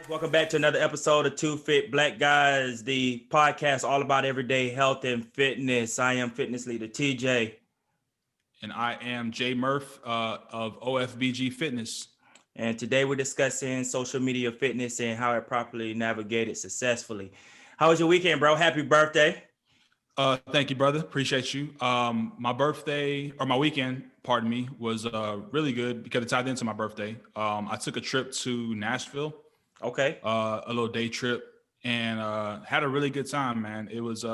Welcome back to another episode of Two Fit Black Guys, the podcast all about everyday health and fitness. I am fitness leader TJ. And I am Jay Murph of OFBG Fitness. And today we're discussing social media fitness and how it properly navigated successfully. How was your weekend, bro? Happy birthday. Thank you, brother. Appreciate you. My weekend, pardon me, was really good because it tied into my birthday. I took a trip to Nashville. Okay. A little day trip and had a really good time, man. It was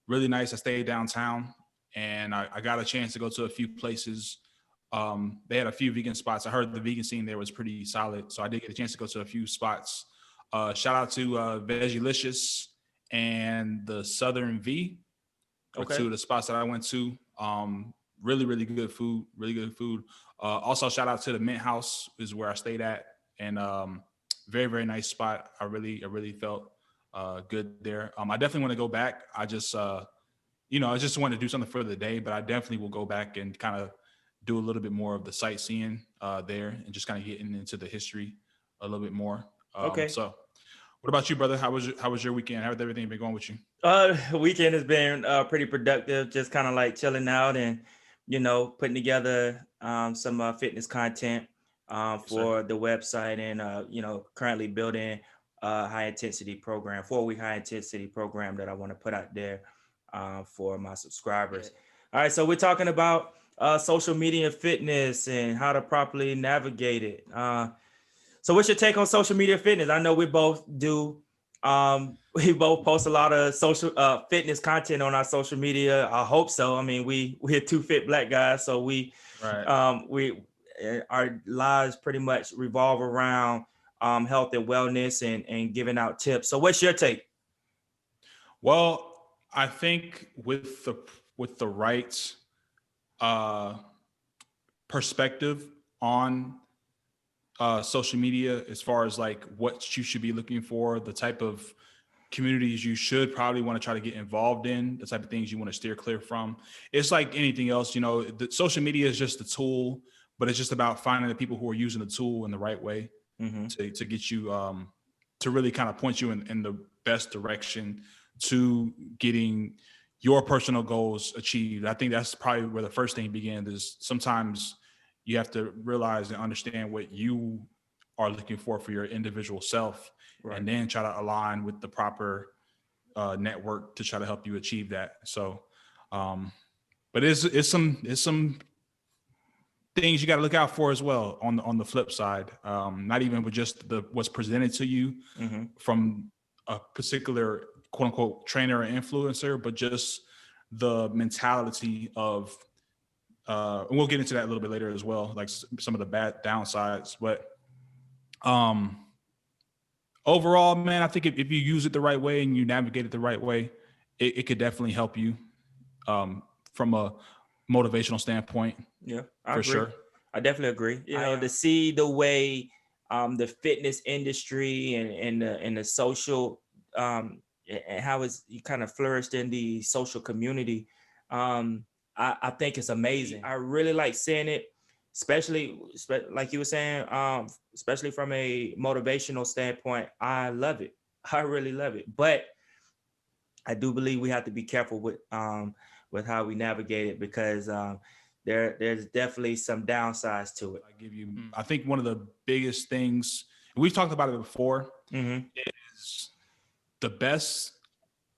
really nice. I stayed downtown and I got a chance to go to a few places. They had a few vegan spots. I heard the vegan scene there was pretty solid. So I did get a chance to go to a few spots. Shout out to Vegelicious and the Southern V. Okay. Two of the spots that I went to. Really, really good food. Really good food. Also, shout out to the Mint House is where I stayed at. And very, very nice spot. I really felt good there. I definitely want to go back. I just wanted to do something for the day, but I definitely will go back and kind of do a little bit more of the sightseeing there and just kind of getting into the history a little bit more. Okay. So what about you, brother? How was your weekend? How has everything been going with you? Weekend has been pretty productive, just kind of like chilling out and, putting together some fitness content for the website and, currently building a high intensity program, 4-week high intensity program that I want to put out there for my subscribers. All right. So we're talking about social media fitness and how to properly navigate it. So what's your take on social media fitness? I know we both do. We both post a lot of social fitness content on our social media. I hope so. I mean, we're two fit black guys, so our lives pretty much revolve around health and wellness and giving out tips. So what's your take? Well, I think with the right perspective on social media, as far as like what you should be looking for, the type of communities you should probably want to try to get involved in, the type of things you want to steer clear from. It's like anything else, the social media is just a tool, but it's just about finding the people who are using the tool in the right way to get you to really kind of point you in the best direction to getting your personal goals achieved. I think that's probably where the first thing begins. Is sometimes you have to realize and understand what you are looking for your individual self, right, and then try to align with the proper network to try to help you achieve that. So, but it's some things you got to look out for as well on the flip side. Not even with just what's presented to you from a particular quote unquote trainer or influencer, but just the mentality of, and we'll get into that a little bit later as well, like some of the bad downsides. But overall, man, I think if you use it the right way and you navigate it the right way, it could definitely help you from a motivational standpoint. Yeah, I agree. Sure. I definitely agree. To see the way the fitness industry and the social and how it's kind of flourished in the social community, I think it's amazing. I really like seeing it, especially like you were saying, especially from a motivational standpoint. I love it. I really love it. But I do believe we have to be careful with how we navigate it, because there's definitely some downsides to it. I think one of the biggest things, and we've talked about it before, is the best,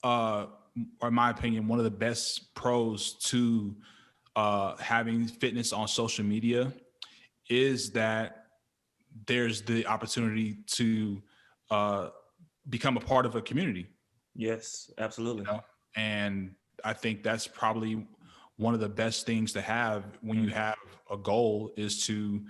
or in my opinion, one of the best pros to having fitness on social media is that there's the opportunity to become a part of a community. Yes, absolutely. And I think that's probably one of the best things to have when you have a goal, is to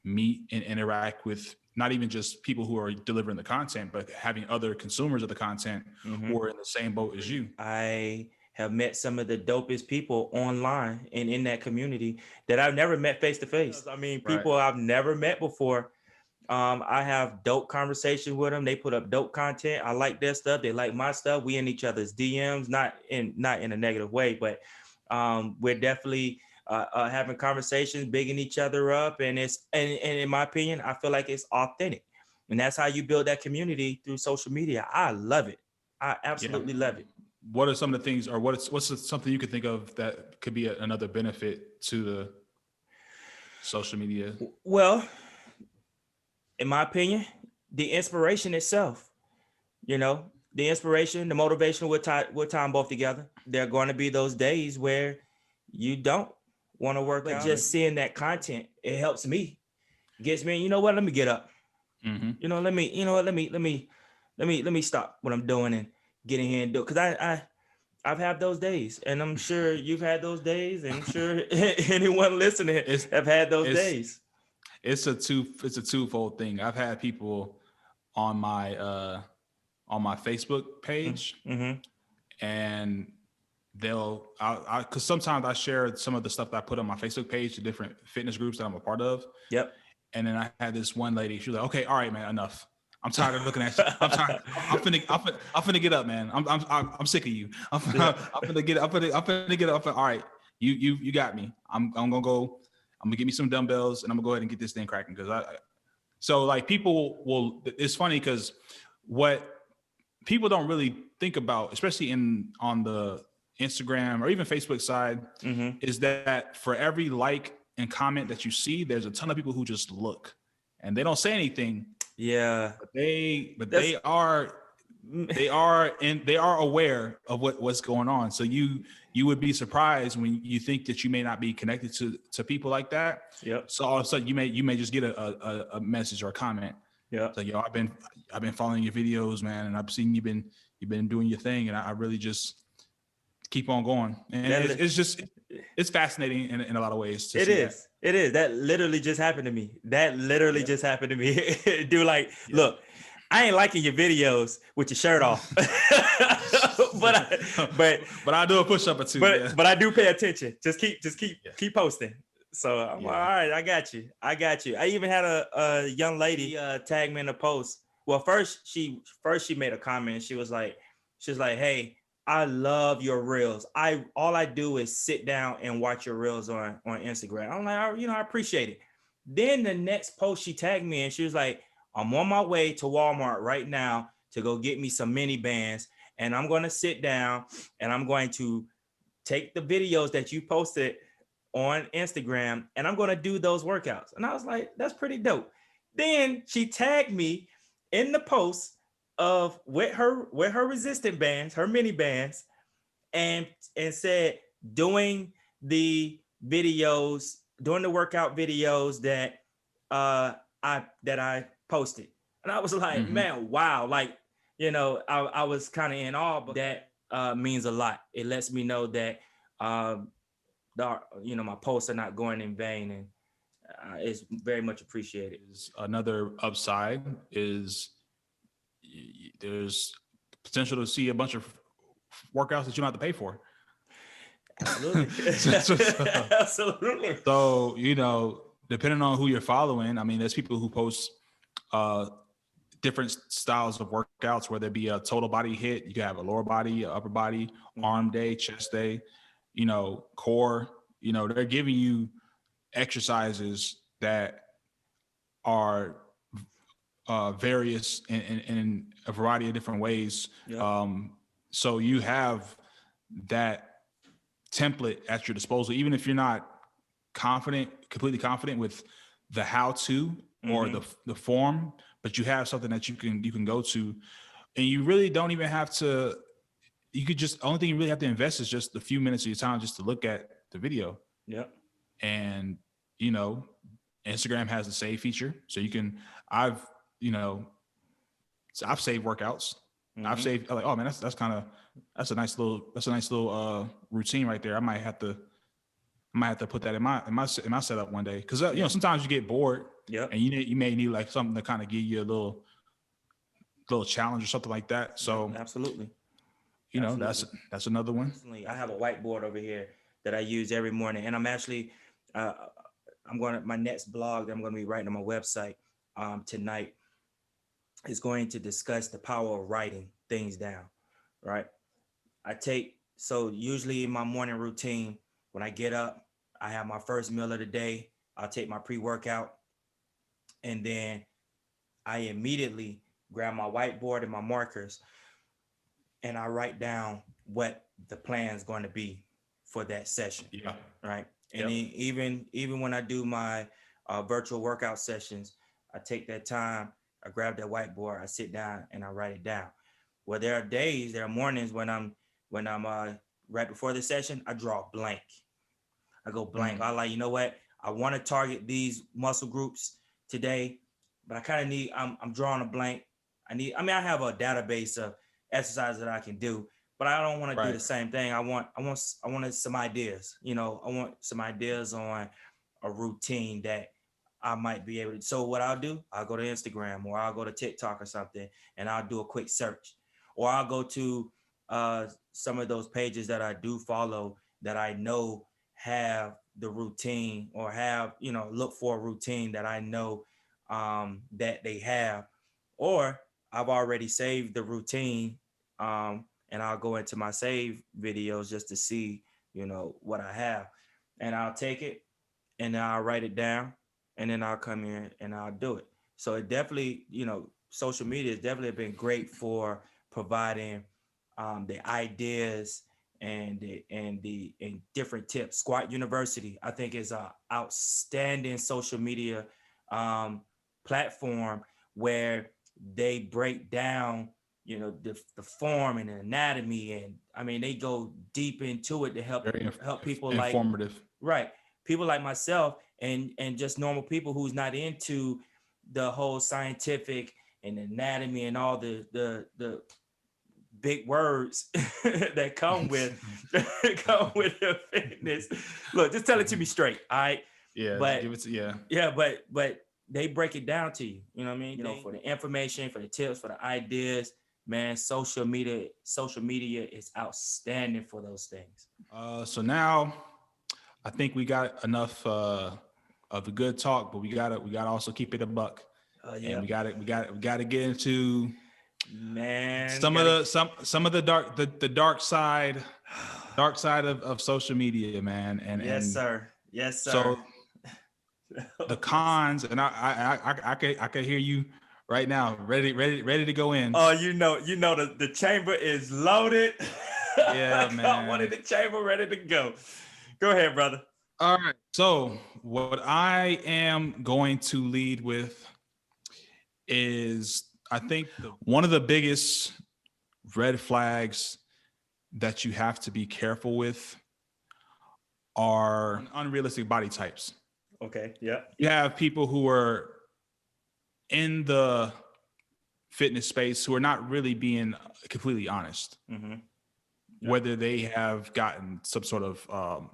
meet and interact with not even just people who are delivering the content, but having other consumers of the content who are in the same boat as you. I have met some of the dopest people online and in that community that I've never met face to face. I mean, people I've never met before. I have dope conversations with them. They put up dope content. I like their stuff. They like my stuff. We in each other's DMs, not in a negative way, but we're definitely having conversations, bigging each other up, and in my opinion, I feel like it's authentic. And that's how you build that community through social media. I love it. I Yeah. absolutely love it. What are some of the things, or something you could think of that could be another benefit to the social media? Well, in my opinion, the inspiration itself, you know, the inspiration, the motivation will tie them both together. There are going to be those days where you don't want to work out. Just seeing that content, it helps me, gets me. You know what? Let me get up. Mm-hmm. You know, let me. You know what? Let me stop what I'm doing and get in here and do it. Because I've had those days, and I'm sure you've had those days, and I'm sure anyone listening have had those days. It's a twofold thing. I've had people on my Facebook page, Mm-hmm. and because sometimes I share some of the stuff that I put on my Facebook page to different fitness groups that I'm a part of. Yep. And then I had this one lady. She was like, "Okay, all right, man, enough. I'm tired of looking at you. I'm tired. I'm finna get up, man. I'm sick of you. I'm finna get up. All right, you got me. I'm gonna go. I'm gonna get me some dumbbells, and I'm gonna go ahead and get this thing cracking. So like people will. It's funny because what people don't really think about, especially on the Instagram or even Facebook side, Mm-hmm. is that for every like and comment that you see, there's a ton of people who just look and they don't say anything. Yeah. But they are aware of what's going on. So you would be surprised when you think that you may not be connected to people like that. Yep. So all of a sudden you may just get a message or a comment. Yeah. So yo, I've been following your videos, man, and I've seen you've been doing your thing, and I really just keep on going. And it's fascinating in a lot of ways. It is. It is. That literally just happened to me. Just happened to me. Dude, like, look, I ain't liking your videos with your shirt off, but I do a push up or two. But I do pay attention. Just keep posting. So I'm like, all right, I got you. I even had a young lady tag me in a post. Well, first she made a comment. She was like, hey, I love your reels. All I do is sit down and watch your reels on Instagram. I'm like, I appreciate it. Then the next post she tagged me and she was like, I'm on my way to Walmart right now to go get me some mini bands. And I'm going to sit down and I'm going to take the videos that you posted on Instagram and I'm going to do those workouts. And I was like, that's pretty dope. Then she tagged me in the post of with her resistant bands, her mini bands, and said doing the workout videos that I posted. And I was like, man, wow. Like, I was kind of in awe, but that means a lot. It lets me know that my posts are not going in vain, and it's very much appreciated. Another upside is there's potential to see a bunch of workouts that you don't have to pay for. Absolutely. Absolutely. So, depending on who you're following, I mean, there's people who post different styles of workouts, whether it be a total body hit, you can have a lower body, upper body, arm day, chest day, core, they're giving you exercises that are various in a variety of different ways. Yep. So you have that template at your disposal, even if you're not completely confident with the how-to or the form, but you have something that you can go to, and you really don't even have to. You could just, only thing you really have to invest is just a few minutes of your time just to look at the video. Yep. And Instagram has the save feature, so you can. I've saved workouts. I've saved, like, oh man, that's a nice little routine right there. I might have to put that in my setup one day, because sometimes you get bored. Yeah. And you may need like something to kind of give you a little challenge or something like that. So absolutely. That's another one. I have a whiteboard over here that I use every morning, and I'm actually my next blog that I'm going to be writing on my website tonight is going to discuss the power of writing things down. Right. So usually in my morning routine, when I get up, I have my first meal of the day. I'll take my pre-workout, and then I immediately grab my whiteboard and my markers, and I write down what the plan is going to be for that session. Yeah. Right. And Yep. even when I do my virtual workout sessions, I take that time, I grab that whiteboard, I sit down and I write it down. Well, there are mornings when I'm right before the session, I draw blank. I go blank. I like, you know what? I want to target these muscle groups today, but I kind of need, I'm drawing a blank. I have a database of exercises that I can do, but I don't want to do the same thing. I wanted some ideas, I want some ideas on a routine that I might be able to. So what I'll do, I'll go to Instagram or I'll go to TikTok or something and I'll do a quick search, or I'll go to some of those pages that I do follow that I know have the routine, or have, look for a routine that I know that they have, or I've already saved the routine, and I'll go into my save videos just to see, what I have, and I'll take it and then I'll write it down, and then I'll come in and I'll do it. So it definitely, social media has definitely been great for providing the ideas and different tips. Squat University, I think, is a outstanding social media platform where they break down, the form and the anatomy, and I mean they go deep into it to help people informative. Right, people like myself and just normal people who's not into the whole scientific and anatomy and all the big words that come with the fitness. Look, just tell it to me straight, all right? Yeah, but give it to, yeah. Yeah, but they break it down to you. You know what I mean? For the information, for the tips, for the ideas, man. Social media is outstanding for those things. So now, I think we got enough of the good talk, but we gotta also keep it a buck. Yeah. And we gotta get into, man, some of the dark side of social media, man. And yes, sir. So the cons, and I can hear you right now, ready to go in. Oh, the chamber is loaded. Yeah, man. I wanted the chamber ready to go. Go ahead, brother. All right. So what I am going to lead with is, I think, one of the biggest red flags that you have to be careful with are unrealistic body types. Okay. Yeah. You have people who are in the fitness space who are not really being completely honest. Mm-hmm. Yep. Whether they have gotten some sort of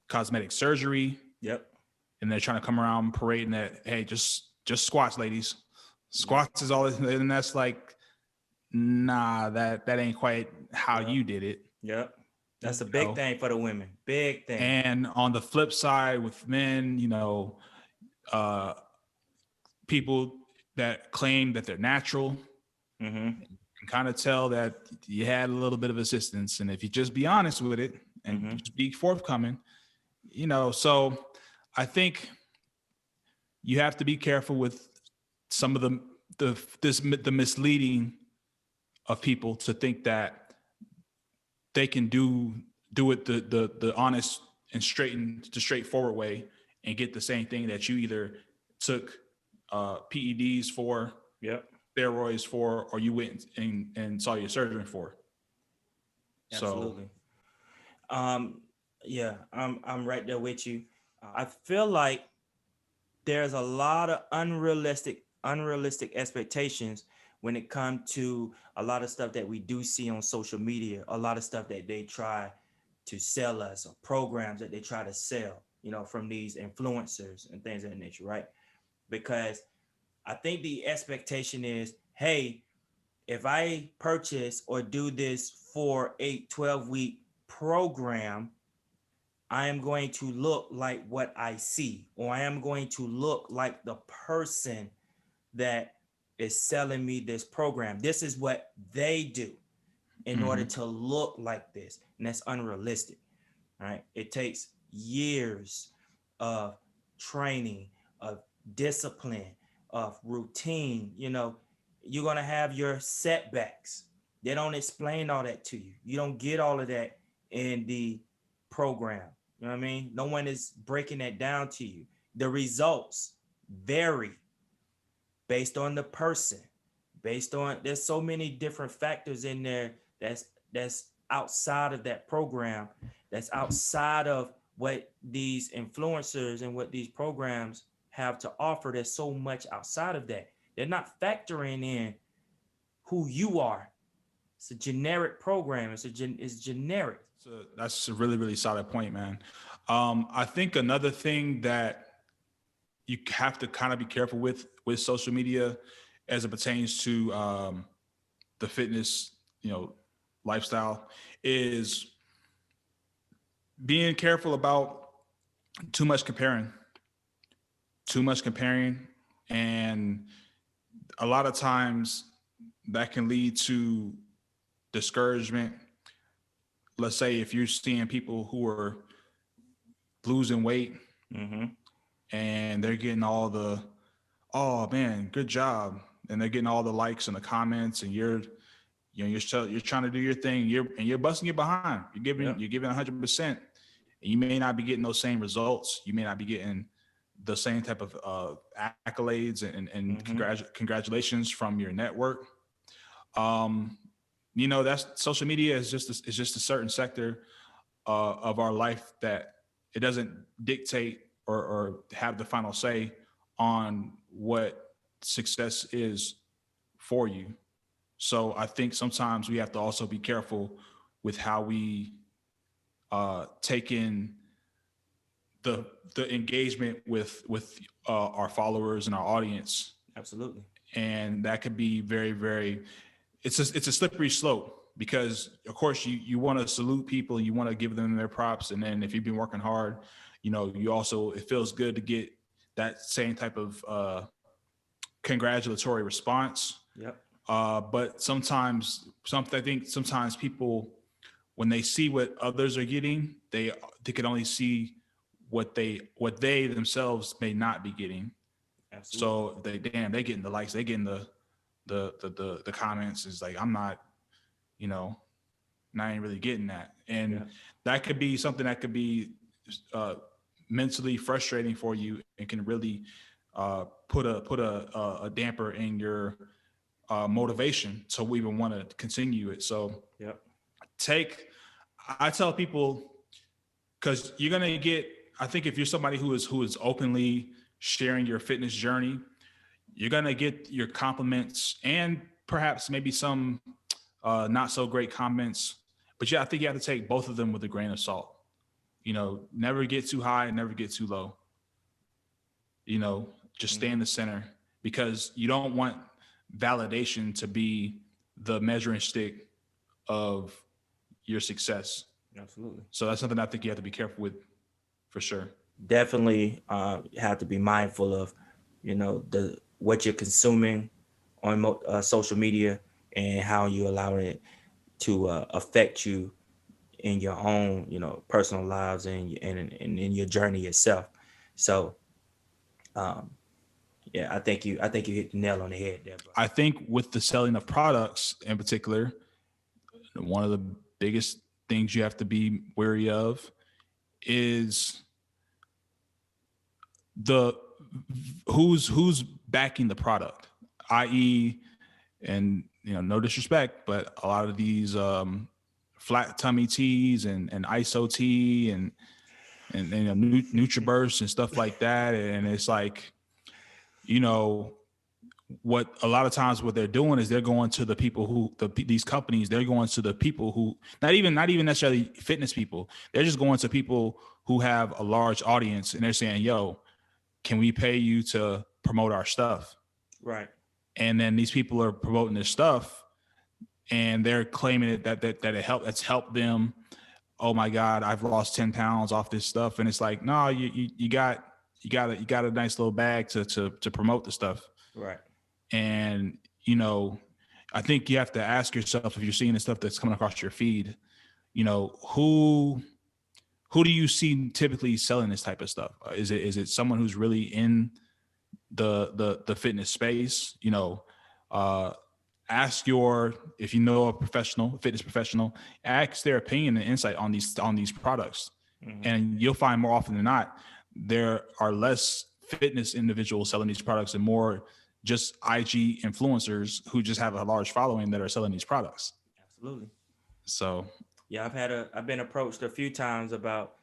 cosmetic surgery. Yep. And they're trying to come around parading that, hey, just squats, ladies. Squats is all, and that's like, nah, that ain't quite how you did it. Yep. That's a big thing for the women. Big thing. And on the flip side with men, people that claim that they're natural, mm-hmm. can kind of tell that you had a little bit of assistance. And if you just be honest with it and mm-hmm. just be forthcoming, so I think you have to be careful with some of the misleading of people to think that they can do it the honest and straightforward way and get the same thing that you either took PEDs for, steroids for, or you went and saw your surgeon for. Absolutely. So, yeah, I'm right there with you. I feel like there's a lot of unrealistic expectations when it comes to a lot of stuff that we do see on social media, a lot of stuff that they try to sell us, or programs that they try to sell, from these influencers and things of that nature, right? Because I think the expectation is, hey, if I purchase or do this for a 12-week program, I am going to look like what I see, or I am going to look like the person that is selling me this program. This is what they do in order to look like this. And that's unrealistic, right? It takes years of training, of discipline, of routine. You're going to have your setbacks. They don't explain all that to you. You don't get all of that in the program. You know what I mean? No one is breaking that down to you. The results vary based on the person, based on, there's so many different factors in there that's outside of that program, that's outside of what these influencers and what these programs have to offer. There's so much outside of that. They're not factoring in who you are. It's a generic program. It's generic. So that's a really, really solid point, man. I think another thing that you have to kind of be careful with social media as it pertains to the fitness, lifestyle, is being careful about too much comparing, and a lot of times that can lead to discouragement. Let's say if you're seeing people who are losing weight, Mm-hmm. and they're getting all the, oh man, good job, and they're getting all the likes and the comments, and you're trying to do your thing, you're busting your behind, you're giving 100%, and you may not be getting those same results. You may not be getting the same type of accolades and Mm-hmm. congratulations from your network. That's social media is just a certain sector of our life that it doesn't dictate or have the final say on what success is for you. So I think sometimes we have to also be careful with how we take in the engagement with our followers and our audience. Absolutely. And that could be very, very, it's a slippery slope, because of course you want to salute people, you want to give them their props. And then if you've been working hard, you also, it feels good to get that same type of congratulatory response. Yep. But sometimes people, when they see what others are getting, they can only see what they themselves may not be getting. Absolutely. So they getting the likes, they getting the comments. Is like, I'm not, not even really getting that. And that could be something that could be mentally frustrating for you, and can really put a damper in your motivation to even want to continue it. So I tell people, because you're gonna get, I think if you're somebody who is openly sharing your fitness journey, you're gonna get your compliments and perhaps maybe some not so great comments. But I think you have to take both of them with a grain of salt. Never get too high, never get too low. Just stay in the center, because you don't want validation to be the measuring stick of your success. Absolutely. So that's something I think you have to be careful with, for sure. Definitely have to be mindful of, what you're consuming on social media, and how you allow it to affect you in your own, personal lives, and in your journey itself. So, I think you hit the nail on the head there, bro. I think with the selling of products in particular, one of the biggest things you have to be wary of is who's backing the product, i.e., and no disrespect, but a lot of these flat tummy teas and ISO tea and NutriBurst and stuff like that, and it's like, what a lot of times what they're doing is they're going to the people who these companies, they're going to the people who not even necessarily fitness people, they're just going to people who have a large audience, and they're saying, yo, can we pay you to promote our stuff? Right. And then these people are promoting this stuff, and they're claiming it that's helped them. Oh my God, I've lost 10 pounds off this stuff. And it's like, no, you got a nice little bag to promote the stuff. Right. And, I think you have to ask yourself, if you're seeing the stuff that's coming across your feed, who do you see typically selling this type of stuff? Is it someone who's really in the fitness space, uh, if you know a fitness professional, ask their opinion and insight on these products. Mm-hmm. And you'll find more often than not, there are less fitness individuals selling these products and more just IG influencers who just have a large following that are selling these products. Absolutely. So Yeah, I've been approached a few times about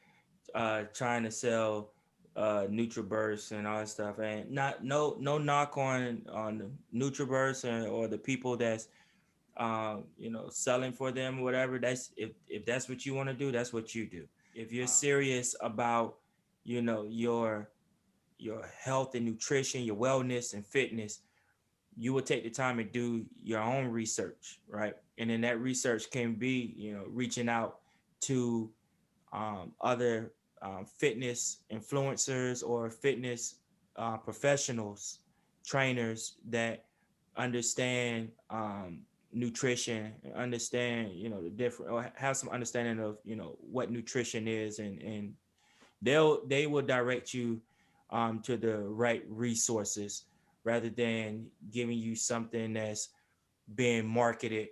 trying to sell NutriBurst and all that stuff, and no knock on NutriBurst or the people that's selling for them, whatever. That's if that's what you want to do, that's what you do. If you're serious about your health and nutrition, your wellness and fitness, you will take the time and do your own research, right? And then that research can be reaching out to other fitness influencers or fitness professionals, trainers that understand nutrition, understand the different, or have some understanding of what nutrition is, and they will direct you to the right resources rather than giving you something that's being marketed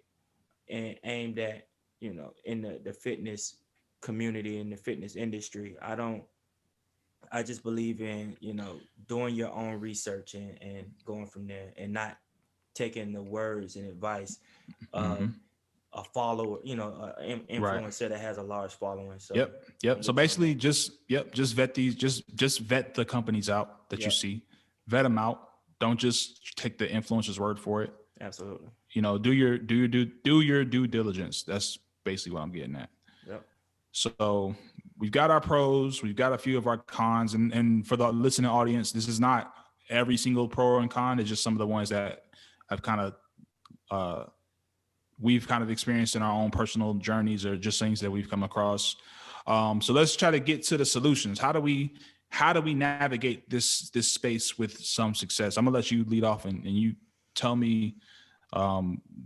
and aimed at in the fitness community, in the fitness industry. I just believe in doing your own research and going from there, and not taking the words and advice of mhm. a follower, Right. influencer that has a large following. So Yep. So basically just vet just vet the companies out that you yep, see. Vet them out. Don't just take the influencer's word for it. absolutely. Do your due diligence. That's basically what I'm getting at. Yep. So we've got our pros, we've got a few of our cons, and for the listening audience, this is not every single pro and con. It's just some of the ones that have kind of uh, we've kind of experienced in our own personal journeys, or just things that we've come across. So let's try to get to the solutions. How do we navigate this space with some success? I'm gonna let you lead off and you tell me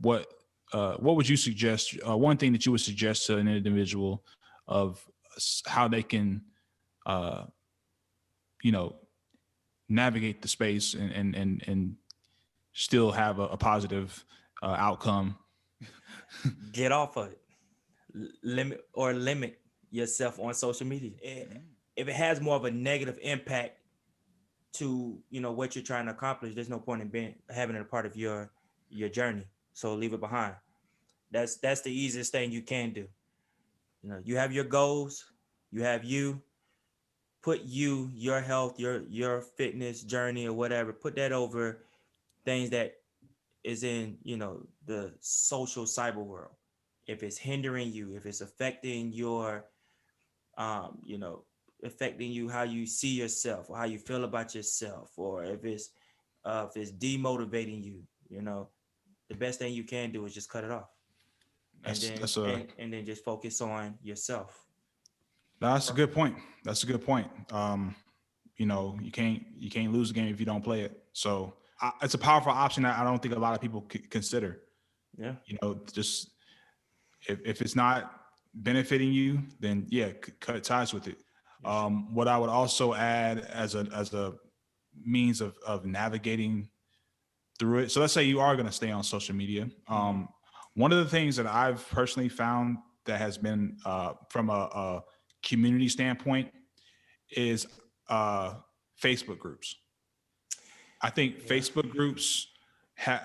what would you suggest? One thing that you would suggest to an individual of how they can, uh, navigate the space and still have a positive outcome. Get off of it. Limit yourself on social media. If it has more of a negative impact to what you're trying to accomplish, there's no point in having it a part of your journey. So leave it behind. That's the easiest thing you can do. You have your goals. You have you. Put your health, your fitness journey or whatever. Put that over things that is in the social cyber world. If it's hindering you, if it's affecting your you know affecting you, how you see yourself or how you feel about yourself, or if it's demotivating you, the best thing you can do is just cut it off, and That's then that's a and then just focus on yourself. that's a good point. That's a good point. You can't lose a game if you don't play it. So it's a powerful option that I don't think a lot of people consider. Yeah. Just if it's not benefiting you, then yeah, cut ties with it. What I would also add as a means of navigating through it. So let's say you are going to stay on social media. One of the things that I've personally found that has been from a community standpoint is Facebook groups. I think Facebook groups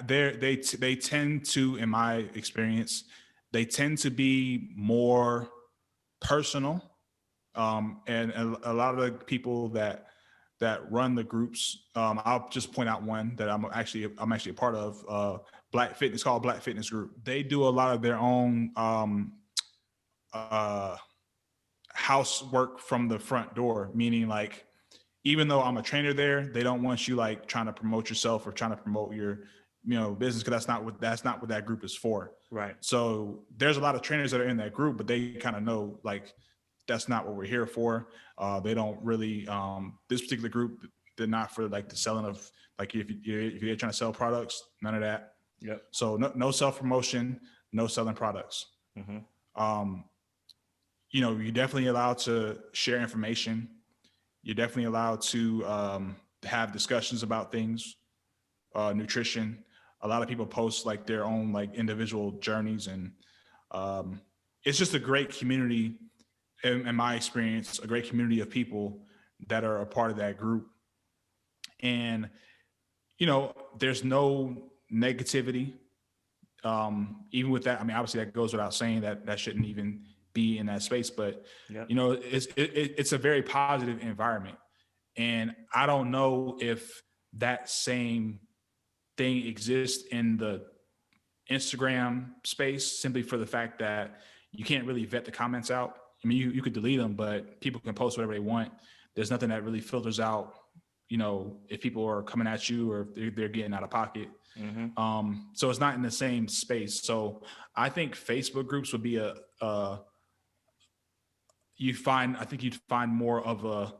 they tend to, in my experience, they tend to be more personal, and a lot of the people that run the groups. I'll just point out one that I'm actually a part of. Black Fitness, called Black Fitness Group. They do a lot of their own housework from the front door, meaning like, even though I'm a trainer there, they don't want you like trying to promote yourself or trying to promote your business, because that's not what that group is for. Right. So there's a lot of trainers that are in that group, but they kind of know like that's not what we're here for. They don't really this particular group, they're not for like the selling of, like, if you're trying to sell products, none of that. Yep. So no self promotion, no selling products. You're definitely allowed to share information. You're definitely allowed to have discussions about things, nutrition. A lot of people post like their own like individual journeys, and it's just a great community. In my experience, a great community of people that are a part of that group. And there's no negativity. Even with that, I mean, obviously that goes without saying that that shouldn't even be in that space, but Yep. It's a very positive environment. And I don't know if that same thing exists in the Instagram space, simply for the fact that you can't really vet the comments out. I mean, you could delete them, but people can post whatever they want. There's nothing that really filters out, if people are coming at you or if they're getting out of pocket. So it's not in the same space. So I think Facebook groups would be I think you'd find more of a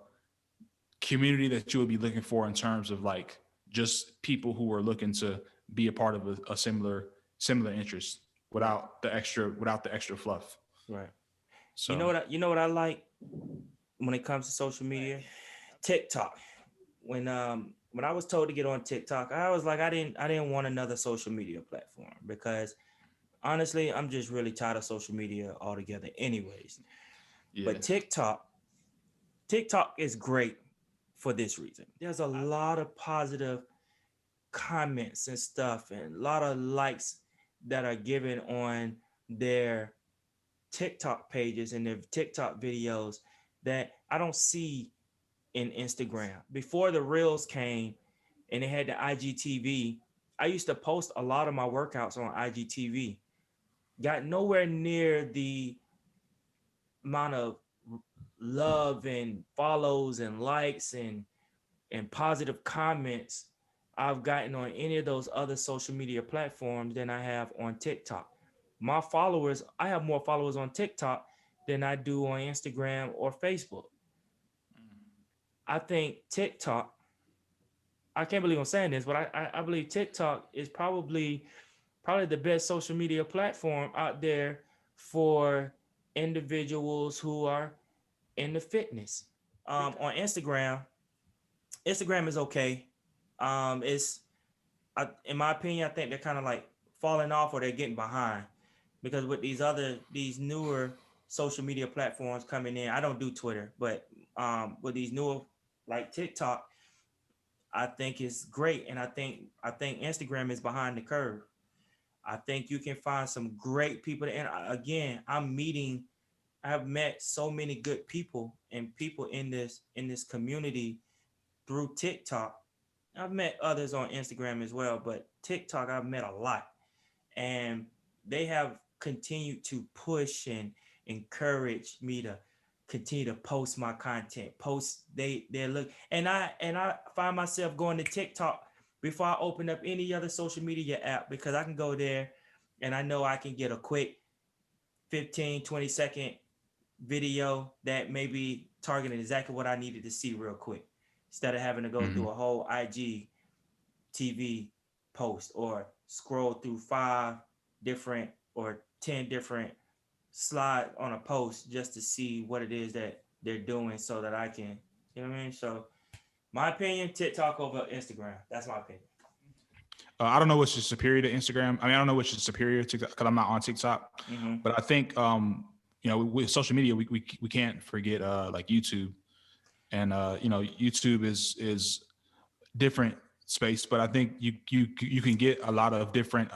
community that you would be looking for in terms of like just people who are looking to be a part of a similar interest without the extra fluff. Right. So You know what I like when it comes to social media? TikTok. When I was told to get on TikTok, I was like, I didn't want another social media platform, because honestly, I'm just really tired of social media altogether anyways. yeah, But TikTok is great for this reason. There's a lot of positive comments and stuff, and a lot of likes that are given on their TikTok pages and their TikTok videos that I don't see in Instagram. Before the Reels came and they had the IGTV, I used to post a lot of my workouts on IGTV. Got nowhere near the amount of love and follows and likes and positive comments I've gotten on any of those other social media platforms than I have on TikTok. I have more followers on TikTok than I do on Instagram or Facebook. I think TikTok, I can't believe I'm saying this, but I believe TikTok is probably the best social media platform out there for individuals who are into fitness. On Instagram is okay. It's in my opinion, I think they're kind of like falling off, or they're getting behind, because with these newer social media platforms coming in, I don't do Twitter, but with these newer like TikTok, I think it's great, and I think Instagram is behind the curve. I think you can find some great people, and again, I have met so many good people and people in this community through TikTok. I've met others on Instagram as well, but TikTok I've met a lot, and they have continued to push and encourage me to continue to post my content. They look, and I find myself going to TikTok before I open up any other social media app, because I can go there and I know I can get a quick 15-20 second video that may be targeting exactly what I needed to see real quick, instead of having to go through a whole IG TV post or scroll through 5 different or 10 different slides on a post just to see what it is that they're doing, so that I can, you know what I mean? So my opinion, TikTok over Instagram. That's my opinion. I don't know which is superior to Instagram. I mean, I don't know which is superior to, because I'm not on TikTok. But I think with social media, we can't forget like YouTube, and YouTube is different space, but I think you can get a lot of different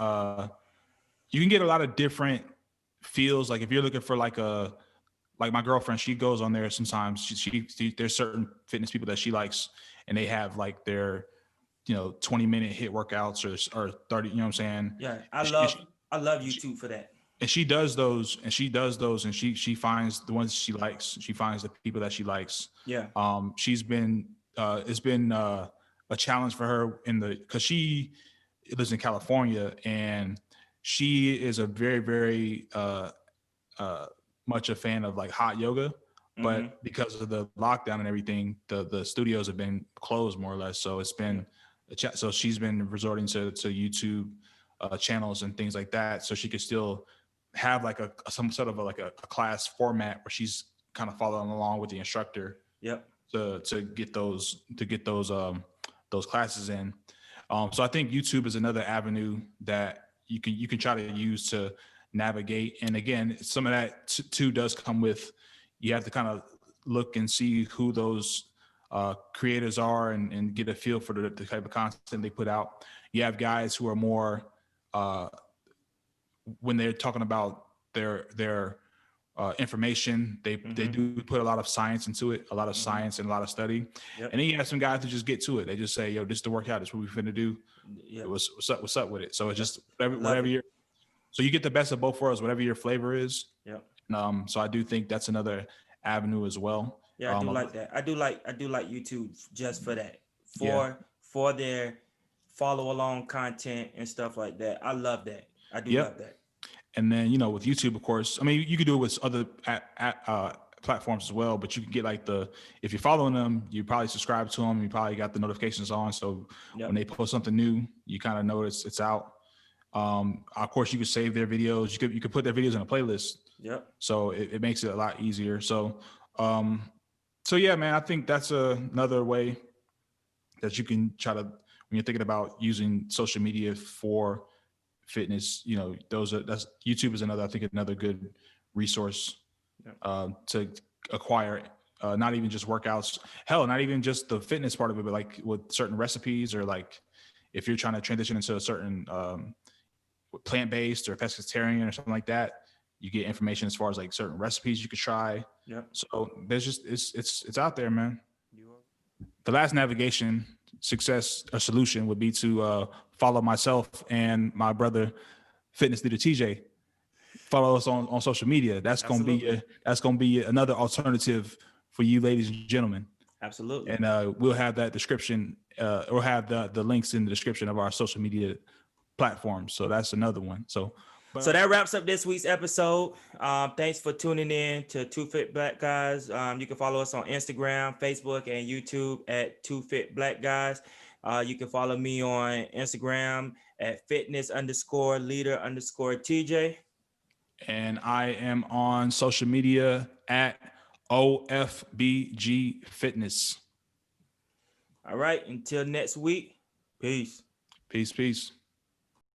feels. Like if you're looking for like my girlfriend, she goes on there sometimes. She there's certain fitness people that she likes, and they have like their 20-minute hit workouts or 30. You know what I'm saying? Yeah, I love YouTube for that. And she does those, and she finds the ones she likes. She finds the people that she likes. Yeah. She's been it's been a challenge for her because she lives in California, and she is a very, very much a fan of like hot yoga, but because of the lockdown and everything, the studios have been closed more or less. So it's been so she's been resorting to YouTube channels and things like that, so she could still have like some sort of a class format where she's kind of following along with the instructor. Yep. To get those those classes in. So I think YouTube is another avenue that you can try to use to navigate. And again, some of that too does come with, you have to kind of look and see who those creators are and get a feel for the type of content they put out. You have guys who are more when they're talking about their information, they do put a lot of science into it, a lot of science and a lot of study. Yep. And then you have some guys who just get to it. They just say, yo, this is the workout. This is what we finna do. Yep. What's up with it? So it's just whatever you're, so you get the best of both worlds, whatever your flavor is. Yeah. So I do think that's another avenue as well. Yeah, I do like that. I do like YouTube just for that, for their follow along content and stuff like that. I love that. I do love that. And then, you know, with YouTube, of course, I mean, you could do it with other platforms as well, but you can get like if you're following them, you probably subscribe to them, you probably got the notifications on. So when they post something new, you kind of know it's out. Of course, you could save their videos. You could put their videos in a playlist. Yep. So it makes it a lot easier. So yeah, man, I think that's another way that you can try to, when you're thinking about using social media for fitness, you know, that's YouTube is another good resource to acquire, not even just workouts, not even just the fitness part of it, but like with certain recipes, or like if you're trying to transition into a certain plant-based or pescatarian or something like that, you get information as far as like certain recipes you could try. Yeah. So there's just it's out there, man. The last navigation success or solution would be to follow myself and my brother, Fitness Leader TJ. Follow us on social media. That's gonna be another alternative for you, ladies and gentlemen. Absolutely. And we'll have that description. We'll have the links in the description of our social media platforms. So that's another one. So that wraps up this week's episode. Thanks for tuning in to Two Fit Black Guys. You can follow us on Instagram, Facebook, and YouTube at Two Fit Black Guys. You can follow me on Instagram at fitness_leader_TJ. And I am on social media at OFBG Fitness. All right. Until next week. Peace. Peace.